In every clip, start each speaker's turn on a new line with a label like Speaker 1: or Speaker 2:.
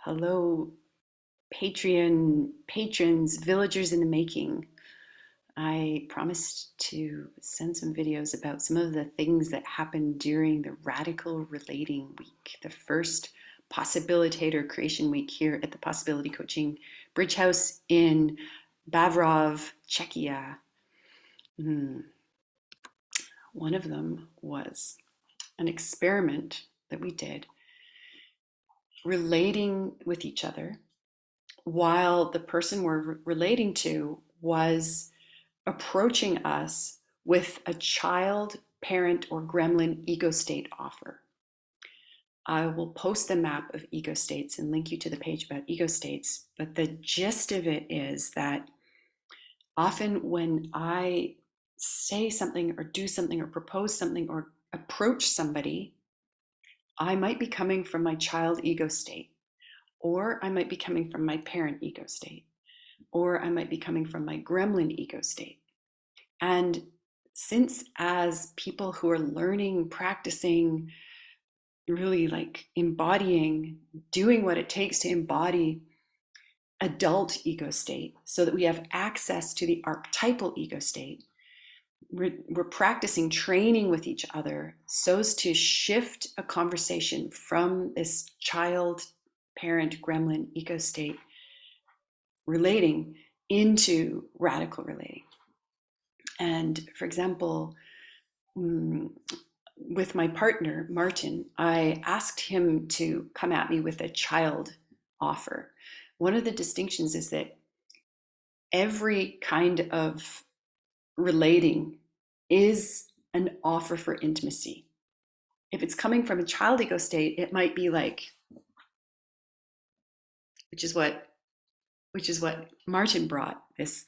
Speaker 1: Hello, Patreon patrons, villagers in the making. I promised to send some videos about some of the things that happened during the Radical Relating Week, the first Possibilitator Creation Week here at the Possibility Coaching Bridge House in Bavrov, Czechia. One of them was an experiment that we did relating with each other while the person we're relating to was approaching us with a child, parent, or gremlin ego state offer. I will post the map of ego states and link you to the page about ego states, but the gist of it is that often when I say something or do something or propose something or approach somebody, I might be coming from my child ego state, or I might be coming from my parent ego state, or I might be coming from my gremlin ego state. And since as people who are learning, practicing, really like embodying, doing what it takes to embody adult ego state so that we have access to the archetypal ego state, we're practicing training with each other so as to shift a conversation from this child, parent, gremlin ego state relating into radical relating. And for example, with my partner, Martin, I asked him to come at me with a child offer. One of the distinctions is that every kind of relating is an offer for intimacy. If it's coming from a child ego state, it might be like, which is what Martin brought, this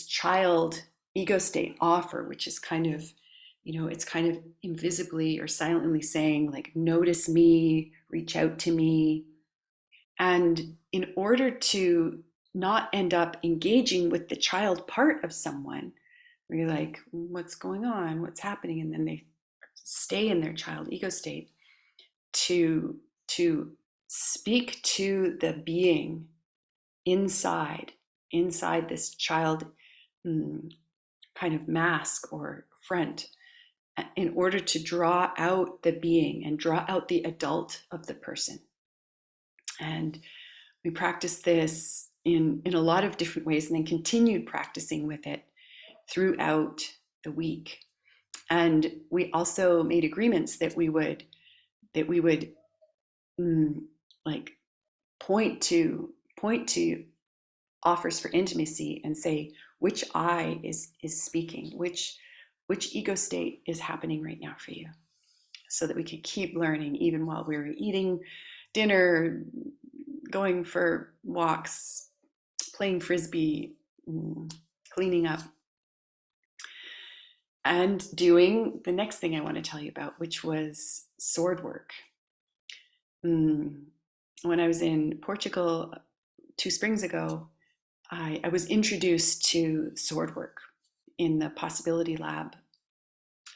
Speaker 1: child ego state offer, which is kind of, it's kind of invisibly or silently saying like, notice me, reach out to me. And in order to not end up engaging with the child part of someone, where you're like, what's going on? What's happening? And then they stay in their child ego state, to speak to the being inside this child kind of mask or front, in order to draw out the being and draw out the adult of the person. And we practiced this in a lot of different ways, and then continued practicing with it throughout the week. And we also made agreements that we would like point to offers for intimacy and say which I is speaking, which ego state is happening right now for you, so that we could keep learning even while we were eating dinner, going for walks, playing frisbee, cleaning up, and doing the next thing I want to tell you about, which was sword work. When I was in Portugal 2 springs ago, I was introduced to sword work in the Possibility Lab,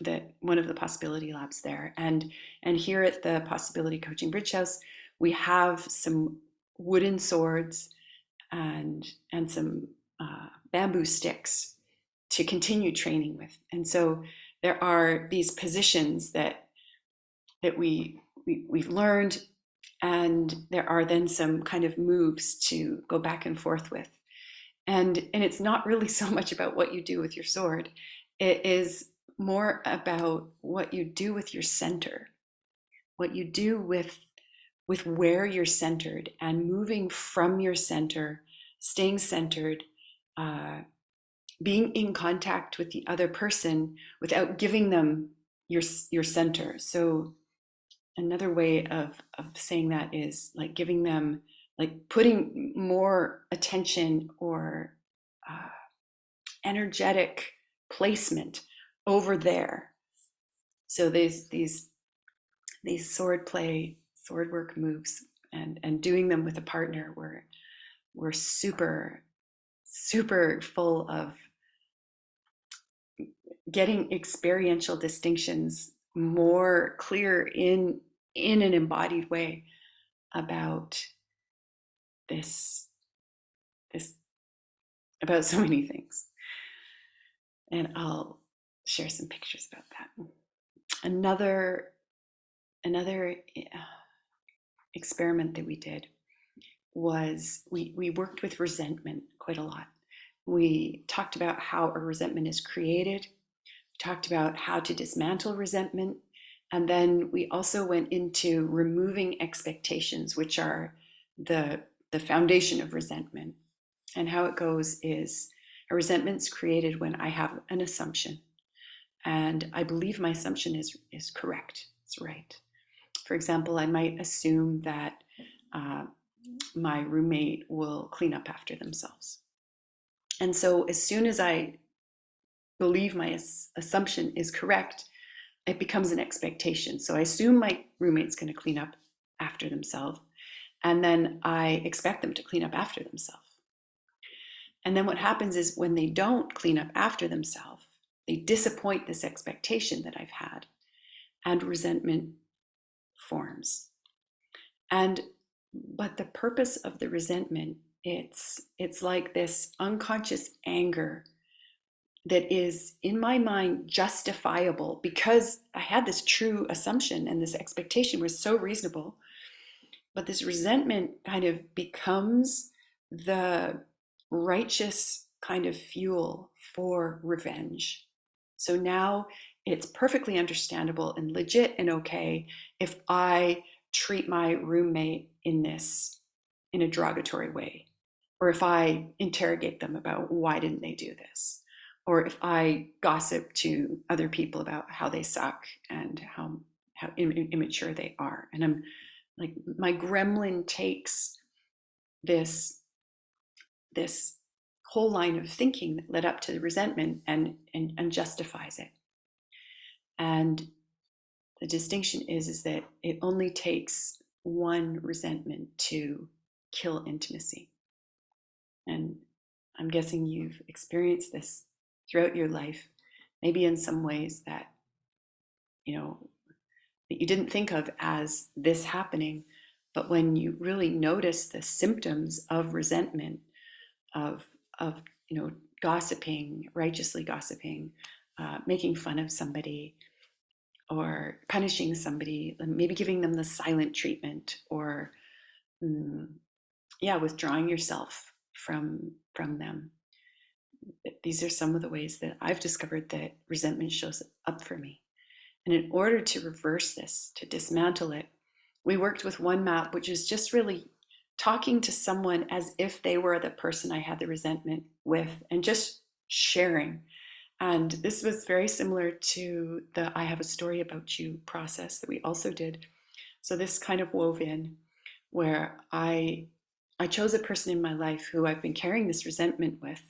Speaker 1: that one of the Possibility Labs there. And here at the Possibility Coaching Bridge House, we have some wooden swords and some bamboo sticks to continue training with. And so there are these positions that we've learned, and there are then some kind of moves to go back and forth with. And it's not really so much about what you do with your sword. It is more about what you do with your center, what you do with where you're centered, and moving from your center, staying centered, being in contact with the other person without giving them your center. So another way of saying that is like giving them, like putting more attention or energetic placement over there. So these sword work moves, and doing them with a partner were super full of getting experiential distinctions more clear in an embodied way about this this about so many things. And I'll share some pictures about that. Another experiment that we did was we worked with resentment quite a lot. We talked about how a resentment is created, we talked about how to dismantle resentment, and then we also went into removing expectations, which are the foundation of resentment. And how it goes is a resentment's created when I have an assumption, and I believe my assumption is correct, it's right. For example, I might assume that uh, my roommate will clean up after themselves. And so as soon as I believe my assumption is correct, it becomes an expectation. So I assume my roommate's going to clean up after themselves, and then I expect them to clean up after themselves. And then what happens is when they don't clean up after themselves, they disappoint this expectation that I've had, and resentment forms. And but the purpose of the resentment, it's like this unconscious anger that is in my mind justifiable because I had this true assumption and this expectation was so reasonable. But this resentment kind of becomes the righteous kind of fuel for revenge. So now it's perfectly understandable and legit and okay if I treat my roommate in a derogatory way, or if I interrogate them about why didn't they do this, or if I gossip to other people about how they suck and how immature they are. And I'm like, my gremlin takes this whole line of thinking that led up to the resentment and justifies it. And the distinction is that it only takes one resentment to kill intimacy. And I'm guessing you've experienced this throughout your life, maybe in some ways that, you know, that you didn't think of as this happening. But when you really notice the symptoms of resentment, of gossiping, righteously gossiping, making fun of somebody, or punishing somebody, maybe giving them the silent treatment, or withdrawing yourself from them. These are some of the ways that I've discovered that resentment shows up for me. And in order to reverse this, to dismantle it, we worked with one map, which is just really talking to someone as if they were the person I had the resentment with, and just sharing. And this was very similar to the I Have a Story About You process that we also did. So this kind of wove in where I chose a person in my life who I've been carrying this resentment with.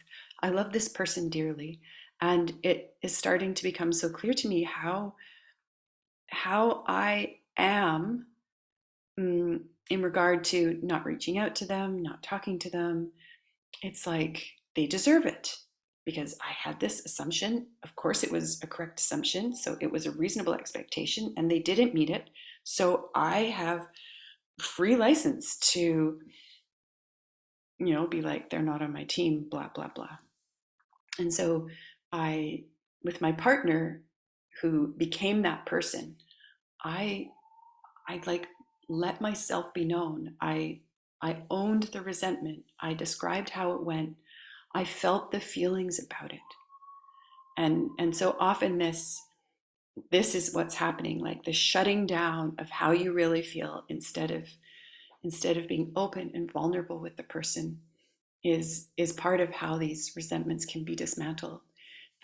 Speaker 1: I love this person dearly, and it is starting to become so clear to me how I am in regard to not reaching out to them, not talking to them. It's like they deserve it because I had this assumption. Of course, it was a correct assumption. So it was a reasonable expectation and they didn't meet it. So I have free license to, be like, they're not on my team, blah, blah, blah. And so with my partner who became that person, I like let myself be known. I owned the resentment. I described how it went. I felt the feelings about it. And so often this is what's happening, like the shutting down of how you really feel instead of being open and vulnerable with the person is part of how these resentments can be dismantled.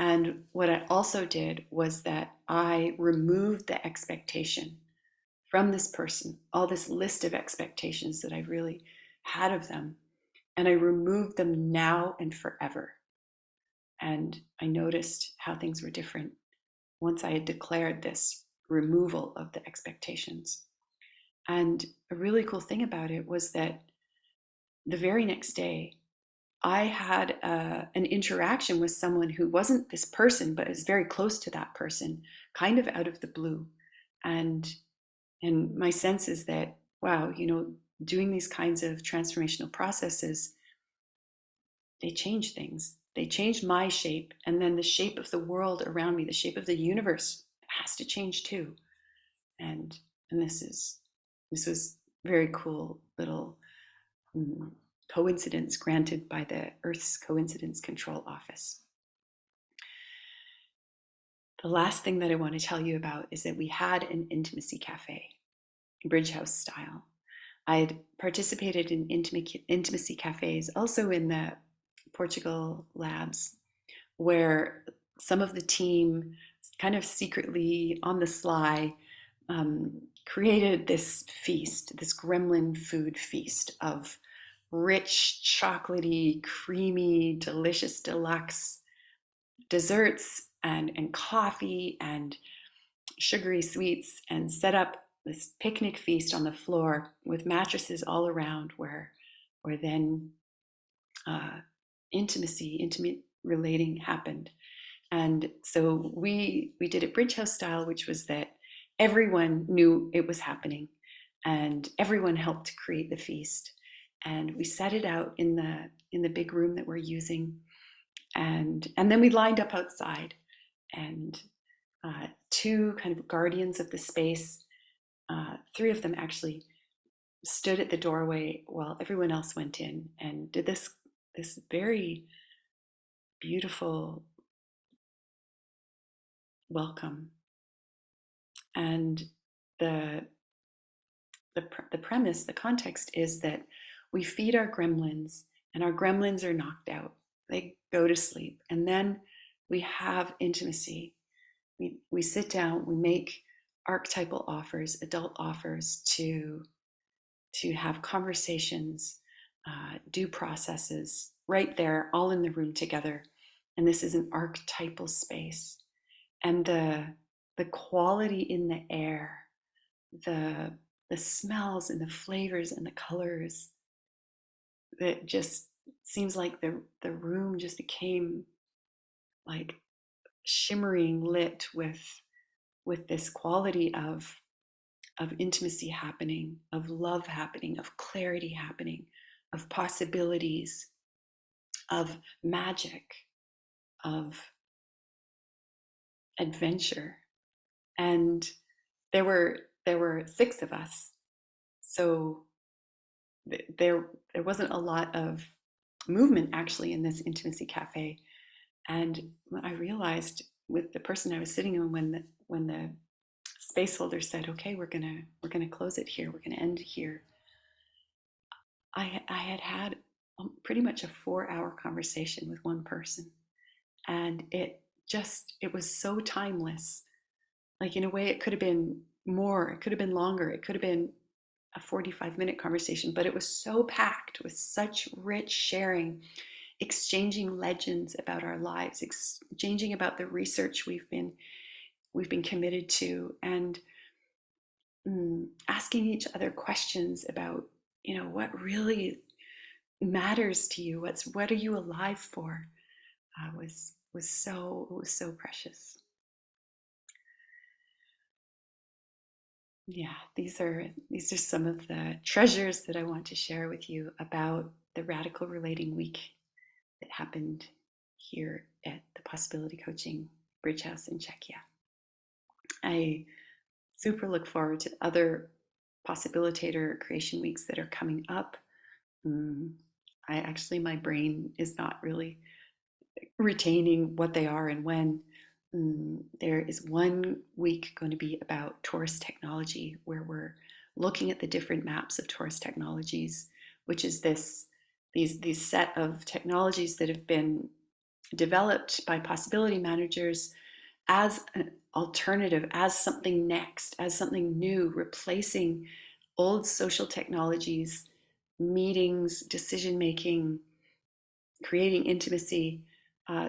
Speaker 1: And what I also did was that I removed the expectation from this person, all this list of expectations that I really had of them, and I removed them now and forever. And I noticed how things were different once I had declared this removal of the expectations. And a really cool thing about it was that the very next day, I had an interaction with someone who wasn't this person, but is very close to that person, kind of out of the blue. And my sense is that, wow, doing these kinds of transformational processes, they change things. They changed my shape, and then the shape of the world around me, the shape of the universe has to change too. And this was very cool little coincidence granted by the Earth's Coincidence Control Office. The last thing that I want to tell you about is that we had an intimacy cafe, Bridge House style. I had participated in intimacy cafes also in the Portugal labs, where some of the team kind of secretly on the sly created this feast, this gremlin food feast of rich, chocolatey, creamy, delicious deluxe desserts and coffee and sugary sweets, and set up this picnic feast on the floor with mattresses all around where then intimate relating happened. And so we did it Bridge House style, which was that everyone knew it was happening and everyone helped to create the feast. And we set it out in the big room that we're using. And then we lined up outside, and two kind of guardians of the space, three of them actually stood at the doorway while everyone else went in and did this very beautiful welcome. And the premise, the context is that we feed our gremlins, and our gremlins are knocked out. They go to sleep, and then we have intimacy. We sit down, we make archetypal offers, adult offers to have conversations, do processes right there, all in the room together. And this is an archetypal space. And the quality in the air, the smells and the flavors and the colors, it just seems like the room just became like shimmering lit with this quality of intimacy happening, of love happening, of clarity happening, of possibilities, of magic, of adventure. And there were six of us, so there wasn't a lot of movement actually in this intimacy cafe. And I realized with the person I was sitting on, when the space holder said, "Okay, we're gonna close it here. We're gonna end here," I had pretty much a 4-hour conversation with one person, and it was so timeless. Like, in a way, it could have been more, it could have been longer, it could have been a 45-minute conversation, but it was so packed with such rich sharing, exchanging legends about our lives, exchanging about the research we've been committed to, and asking each other questions about, what really matters to you, what are you alive for, was so precious. Yeah, these are some of the treasures that I want to share with you about the Radical Relating Week that happened here at the Possibility Coaching Bridge House in Czechia. I super look forward to other Possibilitator Creation Weeks that are coming up. My brain is not really retaining what they are and when. There is one week going to be about Taurus technology, where we're looking at the different maps of Taurus technologies, which is these set of technologies that have been developed by possibility managers as an alternative, as something next, as something new, replacing old social technologies, meetings, decision making, creating intimacy,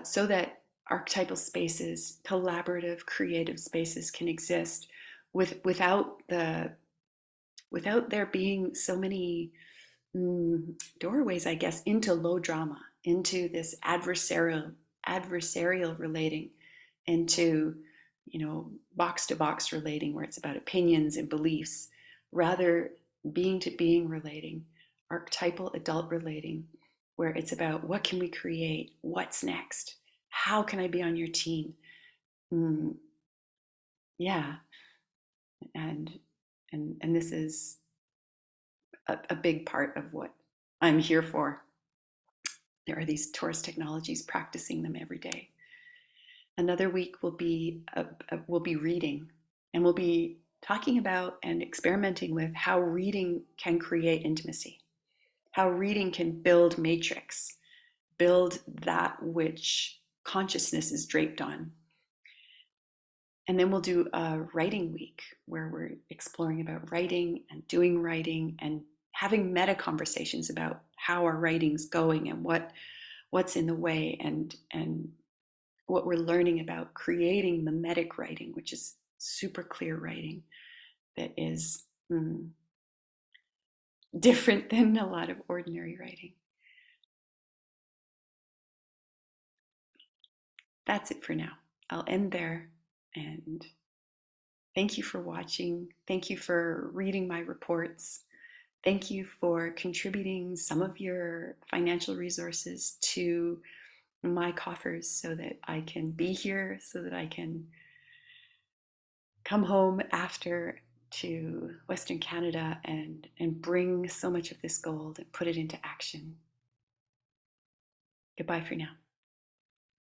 Speaker 1: so that archetypal spaces, collaborative, creative spaces can exist without there being so many doorways, I guess, into low drama, into this adversarial relating, into box to box relating, where it's about opinions and beliefs, rather being to being relating, archetypal adult relating, where it's about what can we create, what's next, how can I be on your team. Mm, yeah, and and this is a big part of what I'm here for. There are these Taurus technologies, practicing them every day. Another week will be reading, and we'll be talking about and experimenting with how reading can create intimacy, how reading can build matrix, build that which consciousness is draped on. And then we'll do a writing week where we're exploring about writing and doing writing and having meta conversations about how our writing's going and what's in the way, and what we're learning about creating mimetic writing, which is super clear writing that is different than a lot of ordinary writing. That's it for now. I'll end there, and thank you for watching. Thank you for reading my reports. Thank you for contributing some of your financial resources to my coffers so that I can be here, so that I can come home after to Western Canada and bring so much of this gold and put it into action. Goodbye for now.